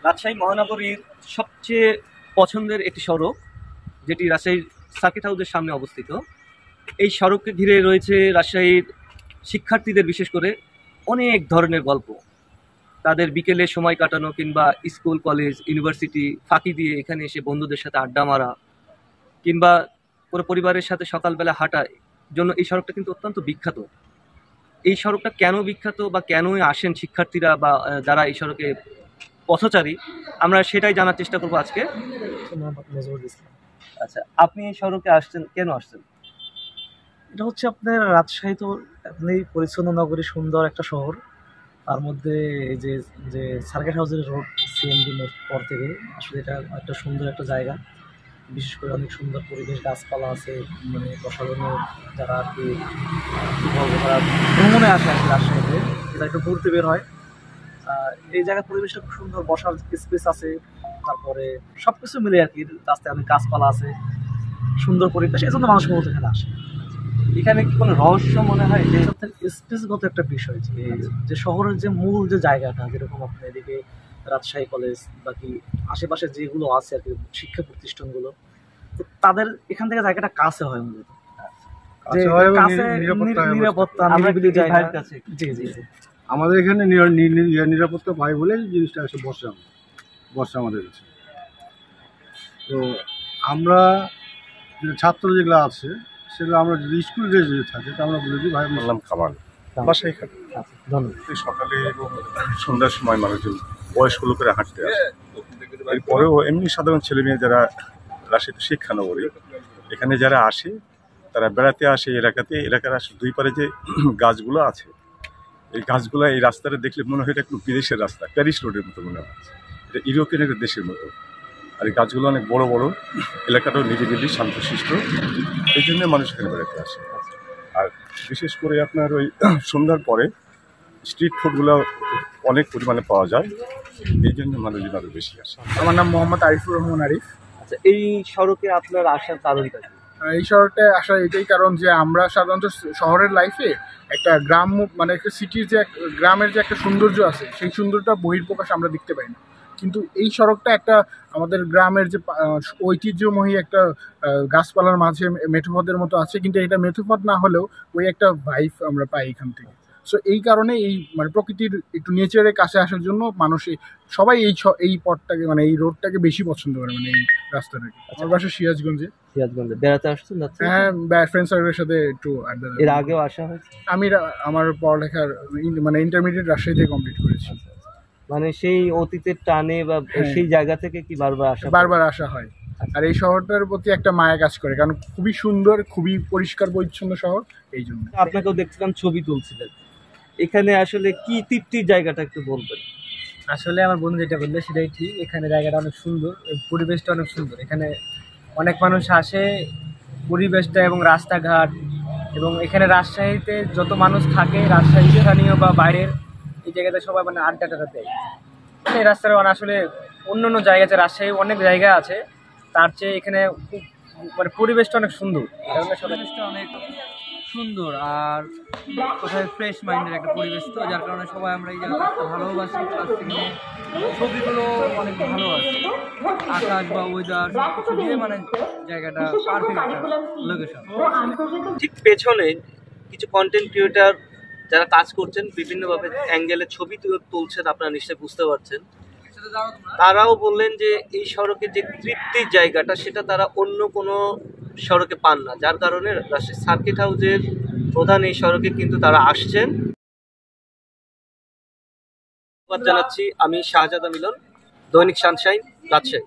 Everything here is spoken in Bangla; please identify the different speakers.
Speaker 1: রাজশাহী মহানগরীর সবচেয়ে পছন্দের একটি সড়ক, যেটি রাজশাহীর সার্কিট হাউসের সামনে অবস্থিত। এই সড়ককে ঘিরে রয়েছে রাজশাহীর শিক্ষার্থীদের বিশেষ করে অনেক ধরনের গল্প। তাদের বিকেলে সময় কাটানো কিংবা স্কুল কলেজ ইউনিভার্সিটি ফাঁকি দিয়ে এখানে এসে বন্ধুদের সাথে আড্ডা মারা কিংবা পুরো পরিবারের সাথে সকালবেলা হাঁটার জন্য এই সড়কটা কিন্তু অত্যন্ত বিখ্যাত। এই সড়কটা কেন বিখ্যাত বা কেনই আসেন শিক্ষার্থীরা বা যারা এই সড়কে পথচারী, আমরা সেটাই জানার চেষ্টা করবো আজকে। আচ্ছা, আপনি এই সড়কে আসছেন, কেন আসছেন?
Speaker 2: এটা হচ্ছে আপনার রাজশাহী তো এমনি পরিচ্ছন্ন নগরী, সুন্দর একটা শহর। তার মধ্যে এই যে যে সার্কিট হাউসের রোড সিএমডি মোড় পর থেকে আসলে এটা একটা সুন্দর একটা জায়গা। বিশেষ করে অনেক সুন্দর পরিবেশ, গাছপালা আছে, মানে প্রসাধনের যারা আর কি বলবো তারা ভ্রমণে আসে আর কি রাজশাহীতে, এটা একটু ঘুরতে বের হয়। এই জায়গার পরিবেশটা খুব সুন্দর, বসার স্পেস আছে, তারপরে সব কিছু মিলে আর কি। রাস্তায় অনেক গাছপালা আছে, সুন্দর পরিবেশ, এই জন্য মানুষ মূলত এখানে আসে।
Speaker 1: এখানে কি কোনো রহস্য মনে হয় যে
Speaker 2: স্পেসগত একটা বিষয়, যে শহরের যে মূল যে জায়গাটা, যেরকম আপনার এদিকে রাজশাহী কলেজ বাকি আশেপাশে যেগুলো আছে আর কি শিক্ষা প্রতিষ্ঠানগুলো, তো তাদের এখান থেকে জায়গাটা কাছে হয় মূলত, নিরাপত্তা নিরিবিলি জায়গা। জি জি জি,
Speaker 3: আমাদের এখানে নিরাপত্তা পাই বলে জিনিসটা এসে বসে আমাদের কাছে। তো আমরা ছাত্র যেগুলো আছে সেগুলো আমরা যদি স্কুল ড্রেসে থাকি তো আমরা বলে দিই ভাই বললাম খাবার বাসা এখানে।
Speaker 2: ধন্যবাদ।
Speaker 4: সকালে এবং সন্ধ্যার সময় মানুষজন বয়স্ক লোকেরা হাঁটতে আসে। এরপরেও এমনি সাধারণ ছেলে মেয়ে যারা রাজশাহী শিক্ষানগরী, এখানে যারা আসে তারা বেড়াতে আসে এলাকার আসে দুই পারে যে গাছগুলো আছে, এই গাছগুলো এই রাস্তাটা দেখলে মনে হয় এটা একটু বিদেশের রাস্তা, প্যারিস রোডের মতো মনে হয়, এটা ইউরোপিয়ান একটা দেশের মতো। আর এই গাছগুলো অনেক বড় বড়, এলাকাটাও নিরিবিলি শান্তশিষ্ট, এই জন্য মানুষ এখানে বেড়াতে আসে। আর বিশেষ করে আপনার ওই সন্ধ্যার পরে স্ট্রিট ফুডগুলো অনেক পরিমাণে পাওয়া যায়, এই জন্য মানুষজন আরও বেশি আসে।
Speaker 5: আমার নাম মোহাম্মদ আরিফুর রহমান আরিফ।
Speaker 1: আচ্ছা, এই সড়কে আপনার আসার কারণটা কি?
Speaker 5: এই শহরটায় আসার এটাই কারণ যে আমরা সাধারণত শহরের লাইফে একটা গ্রাম, মানে একটা সিটির যে গ্রামের যে একটা সৌন্দর্য আছে, সেই সৌন্দর্যটা বহির্প্রকাশ আমরা দেখতে পাই না। কিন্তু এই সড়কটা একটা আমাদের গ্রামের যে ঐতিহ্যময়ী একটা গাছপালার মাঝে মেঠোপথের মতো আছে, কিন্তু এটা মেঠোপথ না হলেও ওই একটা ভাইব আমরা পাই এখান থেকে। সো এই কারণে এই মানে প্রকৃতির একটু নেচারের কাছে আসার জন্য মানুষ সবাই এই পথটাকে, মানে এই রোডটাকে বেশি পছন্দ করে, মানে এই রাস্তাটাকে। আমার বাসা সিরাজগঞ্জে।
Speaker 1: বেড়াতে আসছেন?
Speaker 5: হ্যাঁ, ফ্রেন্ড সার্কেলের সাথে একটু আড্ডা।
Speaker 1: এর আগেও আসা হয়েছে?
Speaker 5: আমি আমার পড়ালেখার মানে ইন্টারমিডিয়েট রাজশাহীতে কমপ্লিট করেছি।
Speaker 1: মানে সেই অতীতের টানে বা সেই জায়গা থেকে কি বারবার
Speaker 5: আসা হয়। আর এই শহরটার প্রতি একটা মায়া কাজ করে, কারণ খুবই সুন্দর, খুবই পরিষ্কার পরিচ্ছন্ন শহর, এই জন্য।
Speaker 1: আপনাকেও দেখছিলাম ছবি তুলছিলেন, এখানে আসলে কি তৃপ্তির জায়গাটা একটু বলবেন?
Speaker 2: আসলে আমার বন্ধু যেটা বললে সেটাই ঠিক, এখানে জায়গাটা অনেক সুন্দর, পরিবেশটা অনেক সুন্দর, এখানে অনেক মানুষ আসে, পরিবেশটা এবং রাস্তাঘাট, এবং এখানে রাজশাহীতে যত মানুষ থাকে, রাজশাহী স্থানীয় বা বাইরের, এই জায়গাতে সবাই মানে আড্ডা দেয়। মানে এই রাস্তাটা আসলে অন্য জায়গা আছে, রাজশাহী অনেক জায়গা আছে, তার চেয়ে এখানে খুব মানে পরিবেশটা অনেক সুন্দর,
Speaker 6: পরিবেশটা অনেক সুন্দর আর কোথায় ফ্রেশ মাইন্ডের একটা পরিবেশ, তো যার কারণে সবাই আমরা এই জায়গাটা ভালোবাসি। প্লাস এখানে ছবিগুলো অনেক ভালো আছে, আকাশ বা ওয়েদার সবকিছু দিয়ে মানে জায়গাটা পারফেক্ট একটা লোকেশন।
Speaker 1: ঠিক পেছনে কিছু কন্টেন্ট ক্রিয়েটার যারা কাজ করছেন, বিভিন্নভাবে অ্যাঙ্গেলে ছবি তুলছেন, আপনারা নিশ্চয়ই বুঝতে পারছেন। তারাও বললেন যে এই সড়কের যে তৃপ্তির জায়গাটা সেটা তারা অন্য কোনো সড়কে পান না, যার কারণে রাজশাহী সার্কিট হাউসের প্রধান এই সড়কে কিন্তু তারা আসছেন। ধন্যবাদ জানাচ্ছি। আমি শাহজাদা মিলন, দৈনিক সানশাইন, রাজশাহী।